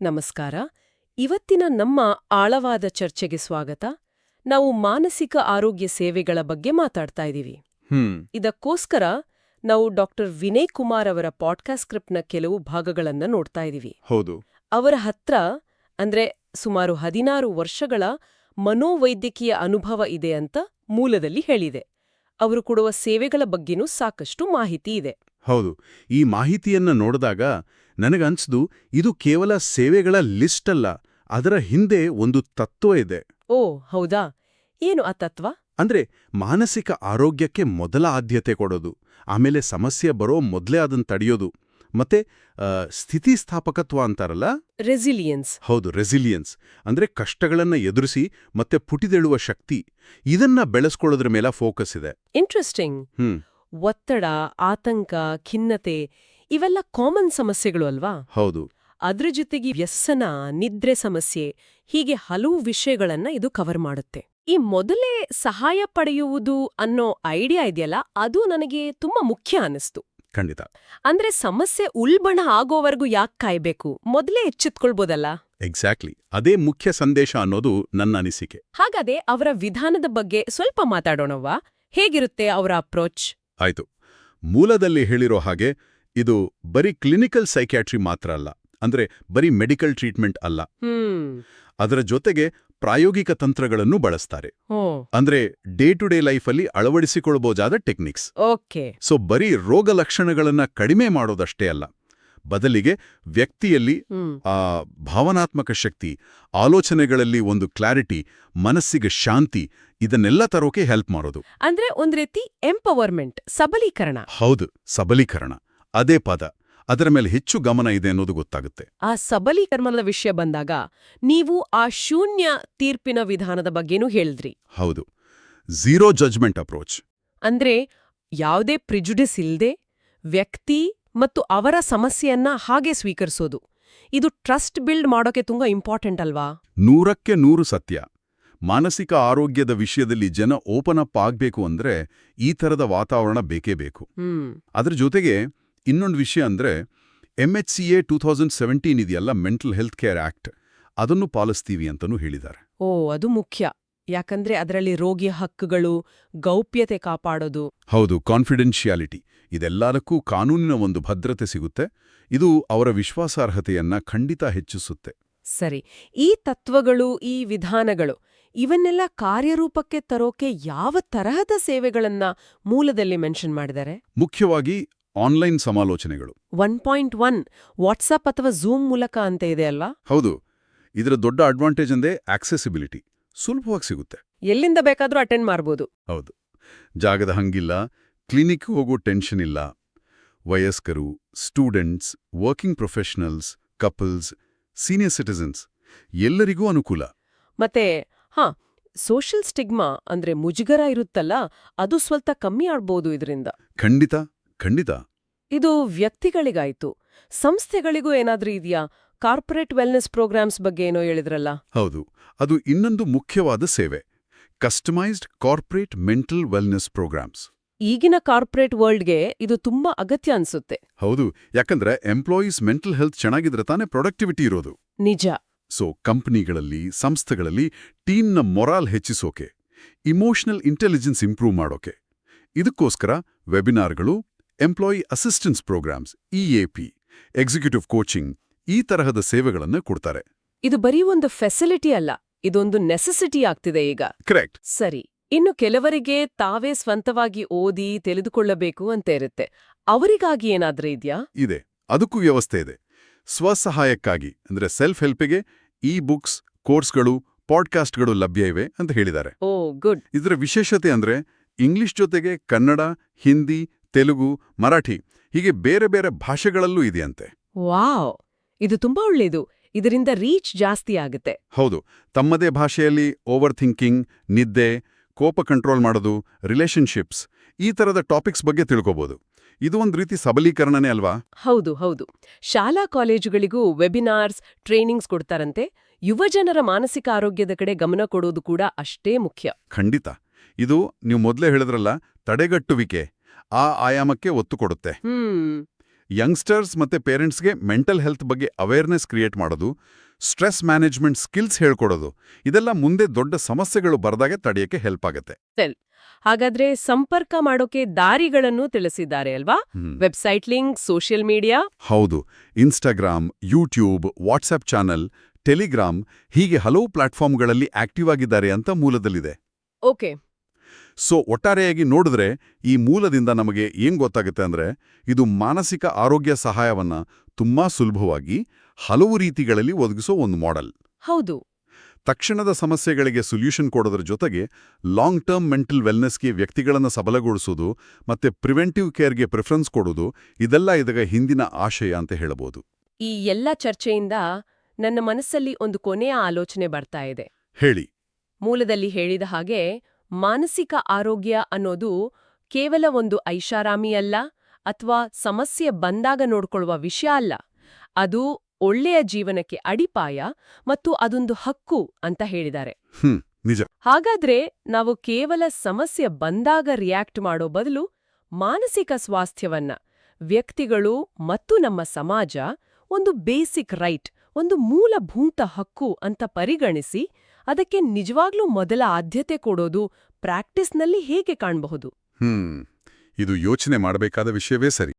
ನಮಸ್ಕಾರ. ಇವತ್ತಿನ ನಮ್ಮ ಆಳವಾದ ಚರ್ಚೆಗೆ ಸ್ವಾಗತ. ನಾವು ಮಾನಸಿಕ ಆರೋಗ್ಯ ಸೇವೆಗಳ ಬಗ್ಗೆ ಮಾತಾಡ್ತಾ ಇದ್ದೀವಿ. ಇದಕ್ಕೋಸ್ಕರ ನಾವು ಡಾಕ್ಟರ್ ವಿನಯ್ ಕುಮಾರ್ ಅವರ ಪಾಡ್ಕಾಸ್ಟ್ ಸ್ಕ್ರಿಪ್ಟ್ನ ಕೆಲವು ಭಾಗಗಳನ್ನ ನೋಡ್ತಾ ಇದ್ದೀವಿ. ಹೌದು. ಅವರ ಹತ್ರ ಅಂದ್ರೆ ಸುಮಾರು 16 ವರ್ಷಗಳ ಮನೋವೈದ್ಯಕೀಯ ಅನುಭವ ಇದೆ ಅಂತ ಮೂಲದಲ್ಲಿ ಹೇಳಿದೆ. ಅವರು ಕೊಡುವ ಸೇವೆಗಳ ಬಗ್ಗೆನೂ ಸಾಕಷ್ಟು ಮಾಹಿತಿ ಇದೆ. ಹೌದು. ಈ ಮಾಹಿತಿಯನ್ನ ನೋಡಿದಾಗ ನನಗನ್ಸ್ದು ಇದು ಕೇವಲ ಸೇವೆಗಳ ಲಿಸ್ಟ್ ಅಲ್ಲ, ಅದರ ಹಿಂದೆ ಒಂದು ತತ್ವ ಇದೆ. ಓ ಹೌದಾ? ಏನು ಆ ತತ್ವ? ಅಂದ್ರೆ ಮಾನಸಿಕ ಆರೋಗ್ಯಕ್ಕೆ ಮೊದಲ ಆದ್ಯತೆ ಕೊಡೋದು, ಆಮೇಲೆ ಸಮಸ್ಯೆ ಬರೋ ಮೊದಲೇ ಅದನ್ನ ತಡೆಯೋದು, ಮತ್ತೆ ಸ್ಥಿತಿಸ್ಥಾಪಕತ್ವ ಅಂತಾರಲ್ಲ, ರೆಸಿಲಿಯನ್ಸ್. ಹೌದು, ರೆಸಿಲಿಯನ್ಸ್ ಅಂದ್ರೆ ಕಷ್ಟಗಳನ್ನ ಎದುರಿಸಿ ಮತ್ತೆ ಪುಟಿದೇಳುವ ಶಕ್ತಿ, ಇದನ್ನ ಬೆಳೆಸ್ಕೊಳ್ಳೋದ್ರ ಮೇಲೆ ಫೋಕಸ್ ಇದೆ. ಇಂಟ್ರೆಸ್ಟಿಂಗ್. ಒತ್ತಡ, ಆತಂಕ, ಖಿನ್ನತೆ ಇವೆಲ್ಲ ಕಾಮನ್ ಸಮಸ್ಯೆಗಳು ಅಲ್ವಾ? ಹೌದು. ಅದ್ರ ಜೊತೆಗೆ ವ್ಯಸನ, ನಿದ್ರೆ ಸಮಸ್ಯೆ, ಹೀಗೆ ಹಲವು ವಿಷಯಗಳನ್ನ ಇದು ಕವರ್ ಮಾಡುತ್ತೆ. ಈ ಮೊದಲೇ ಸಹಾಯ ಪಡೆಯುವುದು ಅನ್ನೋ ಐಡಿಯಾ ಇದೆಯಲ್ಲ, ಅದು ನನಗೆ ತುಂಬಾ ಮುಖ್ಯ ಅನಿಸ್ತು. ಖಂಡಿತ. ಅಂದ್ರೆ ಸಮಸ್ಯೆ ಉಲ್ಬಣ ಆಗೋವರೆಗೂ ಯಾಕೆ ಕಾಯ್ಬೇಕು, ಮೊದಲೇ ಎಚ್ಚೆತ್ಕೊಳ್ಬೋದಲ್ಲ? ಎಕ್ಸಾಕ್ಟ್ಲಿ, ಅದೇ ಮುಖ್ಯ ಸಂದೇಶ ಅನ್ನೋದು ನನ್ನ ಅನಿಸಿಕೆ. ಹಾಗಾದ್ರೆ ಅವರ ವಿಧಾನದ ಬಗ್ಗೆ ಸ್ವಲ್ಪ ಮಾತಾಡೋಣವಾ? ಹೇಗಿರುತ್ತೆ ಅವರ ಅಪ್ರೋಚ್? ಆಯ್ತು. ಮೂಲದಲ್ಲಿ ಹೇಳಿರೋ ಹಾಗೆ ಇದು ಬರೀ ಕ್ಲಿನಿಕಲ್ ಸೈಕ್ಯಾಟ್ರಿ ಮಾತ್ರ ಅಲ್ಲ, ಅಂದ್ರೆ ಬರೀ ಮೆಡಿಕಲ್ ಟ್ರೀಟ್ಮೆಂಟ್ ಅಲ್ಲ. ಅದರ ಜೊತೆಗೆ ಪ್ರಾಯೋಗಿಕ ತಂತ್ರಗಳನ್ನು ಬಳಸ್ತಾರೆ. ಅಂದ್ರೆ ಡೇ ಟು ಡೇ ಲೈಫಲ್ಲಿ ಅಳವಡಿಸಿಕೊಳ್ಳಬಹುದಾದ ಟೆಕ್ನಿಕ್ಸ್. ಓಕೆ. ಸೊ ಬರೀ ರೋಗ ಲಕ್ಷಣಗಳನ್ನ ಕಡಿಮೆ ಮಾಡೋದಷ್ಟೇ ಅಲ್ಲ, ಬದಲಿಗೆ ವ್ಯಕ್ತಿಯಲ್ಲಿ ಭಾವನಾತ್ಮಕ ಶಕ್ತಿ, ಆಲೋಚನೆಗಳಲ್ಲಿ ಒಂದು ಕ್ಲಾರಿಟಿ, ಮನಸ್ಸಿಗೆ ಶಾಂತಿ, ಇದನ್ನೆಲ್ಲ ತರೋಕೆ ಹೆಲ್ಪ್ ಮಾಡೋದು. ಅಂದ್ರೆ ಒಂದ್ ರೀತಿ ಎಂಪವರ್ಮೆಂಟ್, ಸಬಲೀಕರಣ. ಹೌದು, ಸಬಲೀಕರಣ, ಅದೇ ಪದ. ಅದರ ಮೇಲೆ ಹೆಚ್ಚು ಗಮನ ಇದೆ ಅನ್ನೋದು ಗೊತ್ತಾಗುತ್ತೆ. ಆ ಸಬಲೀಕರಣದ ವಿಷಯ ಬಂದಾಗ ನೀವು ಆ ಶೂನ್ಯ ತೀರ್ಪಿನ ವಿಧಾನದ ಬಗ್ಗೆನೂ ಹೇಳಿದ್ರಿ. ಹೌದು, ಝೀರೋ ಜಡ್ಜ್ಮೆಂಟ್ ಅಪ್ರೋಚ್. ಅಂದ್ರೆ ಯಾವುದೇ ಪ್ರಿಜುಡಿಸ್ ಇಲ್ದೆ ವ್ಯಕ್ತಿ ಮತ್ತು ಅವರ ಸಮಸ್ಯೆಯನ್ನ ಹಾಗೆ ಸ್ವೀಕರಿಸೋದು. ಇದು ಟ್ರಸ್ಟ್ ಬಿಲ್ಡ್ ಮಾಡೋಕೆ ತುಂಬಾ ಇಂಪಾರ್ಟೆಂಟ್ ಅಲ್ವಾ? 100ಕ್ಕೆ 100 ಸತ್ಯ. ಮಾನಸಿಕ ಆರೋಗ್ಯದ ವಿಷಯದಲ್ಲಿ ಜನ ಓಪನ್ ಅಪ್ ಆಗ್ಬೇಕು ಅಂದ್ರೆ ಈ ತರದ ವಾತಾವರಣ ಬೇಕೇ ಬೇಕು. ಅದ್ರ ಜೊತೆಗೆ ಇನ್ನೊಂದು ವಿಷಯ ಅಂದ್ರೆ MHCA 2017 ಇದೆಯಲ್ಲ, ಮೆಂಟಲ್ ಹೆಲ್ತ್ ಕೇರ್ ಆಕ್ಟ್, ಅದನ್ನು ಪಾಲಿಸ್ತೀವಿ ಅಂತನೂ ಹೇಳಿದ್ದಾರೆ. ಓ, ಅದು ಮುಖ್ಯ. ಯಾಕಂದ್ರೆ ಅದರಲ್ಲಿ ರೋಗಿಯ ಹಕ್ಕುಗಳು, ಗೌಪ್ಯತೆ ಕಾಪಾಡೋದು. ಹೌದು, ಕಾನ್ಫಿಡೆನ್ಷಿಯಾಲಿಟಿ, ಇದೆಲ್ಲದಕ್ಕೂ ಕಾನೂನಿನ ಒಂದು ಭದ್ರತೆ ಸಿಗುತ್ತೆ. ಇದು ಅವರ ವಿಶ್ವಾಸಾರ್ಹತೆಯನ್ನ ಖಂಡಿತ ಹೆಚ್ಚಿಸುತ್ತೆ. ಸರಿ, ಈ ತತ್ವಗಳು, ಈ ವಿಧಾನಗಳು ಇವನ್ನೆಲ್ಲ ಕಾರ್ಯರೂಪಕ್ಕೆ ತರೋಕೆ ಯಾವ ತರಹದ ಸೇವೆಗಳನ್ನ ಮೂಲದಲ್ಲಿ ಮೆನ್ಷನ್ ಮಾಡಿದ್ದಾರೆ? ಮುಖ್ಯವಾಗಿ ಆನ್ಲೈನ್ ಸಮಾಲೋಚನೆಗಳು. 1.1 ವಾಟ್ಸಪ್ ಅಥವಾ ಝೂಮ್ ಮೂಲಕ ಅಂತ ಇದೆ ಅಲ್ವಾ? ಹೌದು. ಇದರ ದೊಡ್ಡ ಅಡ್ವಾಂಟೇಜ್ ಅಂದ್ರೆ ಆಕ್ಸೆಸಿಬಿಲಿಟಿ, ಸುಲಭವಾಗಿ ಸಿಗುತ್ತೆ. ಎಲ್ಲಿಂದ ಬೇಕಾದ್ರೂ ಅಟೆಂಡ್ ಮಾಡ್ಬೋದು. ಹೌದು, ಜಾಗದ ಹಂಗಿಲ್ಲ, ಕ್ಲಿನಿಕ್ ಹೋಗೋ ಟೆನ್ಷನ್ ಇಲ್ಲ. ವಯಸ್ಕರು, students, working professionals, couples, senior citizens ಎಲ್ಲರಿಗೂ ಅನುಕೂಲ. ಮತ್ತೆ ಸೋಷಿಯಲ್ ಸ್ಟಿಗ್ಮಾ ಅಂದ್ರೆ ಮುಜುಗರ ಇರುತ್ತಲ್ಲ, ಅದು ಸ್ವಲ್ಪ ಕಮ್ಮಿ ಆಗ್ಬೋದು ಇದರಿಂದ. ಖಂಡಿತ ಖಂಡಿತ. ಇದು ವ್ಯಕ್ತಿಗಳಿಗಾಯ್ತು. ಸಂಸ್ಥೆಗಳಿಗೂ ಏನಾದ್ರೂ ಇದೆಯಾ? ಕಾರ್ಪೊರೇಟ್ ವೆಲ್ನೆಸ್ ಪ್ರೋಗ್ರಾಮ್ಸ್ ಬಗ್ಗೆ ಏನೋ ಹೇಳಿದ್ರಲ್ಲ? ಹೌದು, ಅದು ಇನ್ನೊಂದು ಮುಖ್ಯವಾದ ಸೇವೆ, customised corporate mental wellness programmes. ಈಗಿನ ಕಾರ್ಪೊರೇಟ್ ವರ್ಲ್ಡ್ಗೆ ಇದು ತುಂಬಾ ಅಗತ್ಯ ಅನ್ಸುತ್ತೆ. ಹೌದು, ಯಾಕಂದ್ರೆ ಎಂಪ್ಲಾಯೀಸ್ ಮೆಂಟಲ್ ಹೆಲ್ತ್ ಚೆನ್ನಾಗಿದ್ರೆ ತಾನೇ ಪ್ರೊಡಕ್ಟಿವಿಟಿ ಇರೋದು. ನಿಜ. ಸೊ ಕಂಪನಿಗಳಲ್ಲಿ, ಸಂಸ್ಥೆಗಳಲ್ಲಿ ಟೀಮ್ನ ಮೊರಾಲ್ ಹೆಚ್ಚಿಸೋಕೆ, ಇಮೋಷನಲ್ ಇಂಟೆಲಿಜೆನ್ಸ್ ಇಂಪ್ರೂವ್ ಮಾಡೋಕೆ, ಇದಕ್ಕೋಸ್ಕರ ವೆಬಿನಾರ್ಗಳು, employee assistance programs, EAP, executive coaching, ಈ ತರಹದ ಸೇವೆಗಳನ್ನು ಕೊಡ್ತಾರೆ. ಇದು ಬರೀ ಒಂದು ಫೆಸಿಲಿಟಿ ಅಲ್ಲ, ಇದೊಂದು ನೆಸೆಸಿಟಿ ಆಗ್ತಿದೆ ಈಗ. ಕರೆಕ್ಟ್. ಸರಿ, ಇನ್ನು ಕೆಲವರಿಗೆ ತಾವೇ ಸ್ವಂತವಾಗಿ ಓದಿ ತಿಳಿದುಕೊಳ್ಳಬೇಕು ಅಂತ ಇರುತ್ತೆ. ಅವರಿಗಾಗಿ ಏನಾದ್ರೂ ಇದೆಯಾ? ಇದೆ, ಅದಕ್ಕೂ ವ್ಯವಸ್ಥೆ ಇದೆ. ಸ್ವಸಹಾಯಕ್ಕಾಗಿ ಅಂದ್ರೆ ಸೆಲ್ಫ್ ಹೆಲ್ಪಿಗೆ ಬುಕ್ಸ್, ಕೋರ್ಸ್ಗಳು, ಪಾಡ್ಕಾಸ್ಟ್ಗಳು ಲಭ್ಯ ಇವೆ ಅಂತ ಹೇಳಿದ್ದಾರೆ. ಓ ಗುಡ್. ಇದರ ವಿಶೇಷತೆ ಅಂದ್ರೆ ಇಂಗ್ಲಿಷ್ ಜೊತೆಗೆ ಕನ್ನಡ, ಹಿಂದಿ, ತೆಲುಗು, ಮರಾಠಿ ಹೀಗೆ ಬೇರೆ ಬೇರೆ ಭಾಷೆಗಳಲ್ಲೂ ಇದೆಯಂತೆ. ವಾವ್, ಇದು ತುಂಬಾ ಒಳ್ಳೇದು. ಇದರಿಂದ ರೀಚ್ ಜಾಸ್ತಿ ಆಗುತ್ತೆ. ಹೌದು, ತಮ್ಮದೇ ಭಾಷೆಯಲ್ಲಿ ಓವರ್ ಥಿಂಕಿಂಗ್, ನಿದ್ದೆ, ಕೋಪ ಕಂಟ್ರೋಲ್ ಮಾಡೋದು, ರಿಲೇಶನ್ಶಿಪ್ಸ್, ಈ ತರದ ಟಾಪಿಕ್ಸ್ ಬಗ್ಗೆ ತಿಳ್ಕೋಬಹುದು. ಇದು ಒಂದು ರೀತಿ ಸಬಲೀಕರಣನೇ ಅಲ್ವಾ? ಹೌದು ಹೌದು. ಶಾಲಾ ಕಾಲೇಜುಗಳಿಗೂ ವೆಬಿನಾರ್ಸ್, ಟ್ರೈನಿಂಗ್ಸ್ ಕೊಡ್ತಾರಂತೆ. ಯುವಜನರ ಮಾನಸಿಕ ಆರೋಗ್ಯದ ಕಡೆ ಗಮನ ಕೊಡೋದು ಕೂಡ ಅಷ್ಟೇ ಮುಖ್ಯ. ಖಂಡಿತ. ಇದು ನೀವು ಮೊದಲೇ ಹೇಳಿದ್ರಲ್ಲ, ತಡೆಗಟ್ಟುವಿಕೆ, ಆ ಆಯಾಮಕ್ಕೆ ಒತ್ತು ಕೊಡುತ್ತೆ. ಯಂಗ್ಸ್ಟರ್ಸ್ ಮತ್ತೆ ಪೇರೆಂಟ್ಸ್ಗೆ ಮೆಂಟಲ್ ಹೆಲ್ತ್ ಬಗ್ಗೆ ಅವೇರ್ನೆಸ್ ಕ್ರಿಯೇಟ್ ಮಾಡೋದು, ಸ್ಟ್ರೆಸ್ ಮ್ಯಾನೇಜ್ಮೆಂಟ್ ಸ್ಕಿಲ್ಸ್ ಹೇಳ್ಕೊಡೋದು, ಇದೆಲ್ಲ ಮುಂದೆ ದೊಡ್ಡ ಸಮಸ್ಯೆಗಳು ಬರದಾಗೆ ತಡೆಯಕ್ಕೆ ಹೆಲ್ಪ್ ಆಗುತ್ತೆ. ಹಾಗಾದ್ರೆ ಸಂಪರ್ಕ ಮಾಡೋಕೆ ದಾರಿಗಳನ್ನು ತಿಳಿಸಿದ್ದಾರೆ ಅಲ್ವಾ? Website link, social media. ಹೌದು, Instagram, YouTube, WhatsApp channel, Telegram ಹೀಗೆ ಹಲವು ಪ್ಲಾಟ್ಫಾರ್ಮ್ಗಳಲ್ಲಿ ಆಕ್ಟಿವ್ ಆಗಿದ್ದಾರೆ ಅಂತ ಮೂಲದಲ್ಲಿದೆ. ಓಕೆ. ಸೊ ಒಟ್ಟಾರೆಯಾಗಿ ನೋಡಿದ್ರೆ ಈ ಮೂಲದಿಂದ ನಮಗೆ ಏನ್ ಗೊತ್ತಾಗುತ್ತೆ ಅಂದ್ರೆ, ಇದು ಮಾನಸಿಕ ಆರೋಗ್ಯ ಸಹಾಯವನ್ನ ತುಂಬಾ ಸುಲಭವಾಗಿ ಹಲವು ರೀತಿಗಳಲ್ಲಿ ಒದಗಿಸೋ ಒಂದು ಮಾಡೆಲ್. ಹೌದು. ತಕ್ಷಣದ ಸಮಸ್ಯೆಗಳಿಗೆ ಸೊಲ್ಯೂಷನ್ ಕೊಡೋದ್ರ ಜೊತೆಗೆ ಲಾಂಗ್ ಟರ್ಮ್ ಮೆಂಟಲ್ ವೆಲ್ನೆಸ್ಗೆ ವ್ಯಕ್ತಿಗಳನ್ನು ಸಬಲಗೊಳಿಸೋದು ಮತ್ತೆ ಪ್ರಿವೆಂಟಿವ್ ಕೇರ್ಗೆ ಪ್ರಿಫರೆನ್ಸ್ ಕೊಡೋದು, ಇದೆಲ್ಲ ಇದರ ಹಿಂದಿನ ಆಶಯ ಅಂತ ಹೇಳಬಹುದು. ಈ ಎಲ್ಲ ಚರ್ಚೆಯಿಂದ ನನ್ನ ಮನಸ್ಸಲ್ಲಿ ಒಂದು ಕೊನೆಯ ಆಲೋಚನೆ ಬರ್ತಾ ಇದೆ. ಹೇಳಿ. ಮೂಲದಲ್ಲಿ ಹೇಳಿದ ಹಾಗೆ ಮಾನಸಿಕ ಆರೋಗ್ಯ ಅನ್ನೋದು ಕೇವಲ ಒಂದು ಐಷಾರಾಮಿ ಅಲ್ಲ, ಅಥವಾ ಸಮಸ್ಯೆ ಬಂದಾಗ ನೋಡ್ಕೊಳ್ಳುವ ವಿಷಯ ಅಲ್ಲ. ಅದು ಒಳ್ಳೆಯ ಜೀವನಕ್ಕೆ ಅಡಿಪಾಯ ಮತ್ತು ಅದೊಂದು ಹಕ್ಕು ಅಂತ ಹೇಳಿದ್ದಾರೆ. ನಿಜ. ಹಾಗಾದ್ರೆ ನಾವು ಕೇವಲ ಸಮಸ್ಯೆ ಬಂದಾಗ ರಿಯಾಕ್ಟ್ ಮಾಡೋ ಬದಲು ಮಾನಸಿಕ ಸ್ವಾಸ್ಥ್ಯವನ್ನ ವ್ಯಕ್ತಿಗಳು ಮತ್ತು ನಮ್ಮ ಸಮಾಜ ಒಂದು ಬೇಸಿಕ್ ರೈಟ್, ಒಂದು ಮೂಲಭೂತ ಹಕ್ಕು ಅಂತ ಪರಿಗಣಿಸಿ ಅದಕ್ಕೆ ನಿಜವಾಗ್ಲೂ ಮೊದಲ ಆದ್ಯತೆ ಕೊಡೋದು ಪ್ರಾಕ್ಟೀಸ್ನಲ್ಲಿ ಹೇಗೆ ಕಾಣಬಹುದು? ಇದು ಯೋಚನೆ ಮಾಡಬೇಕಾದ ವಿಷಯವೇ ಸರಿ.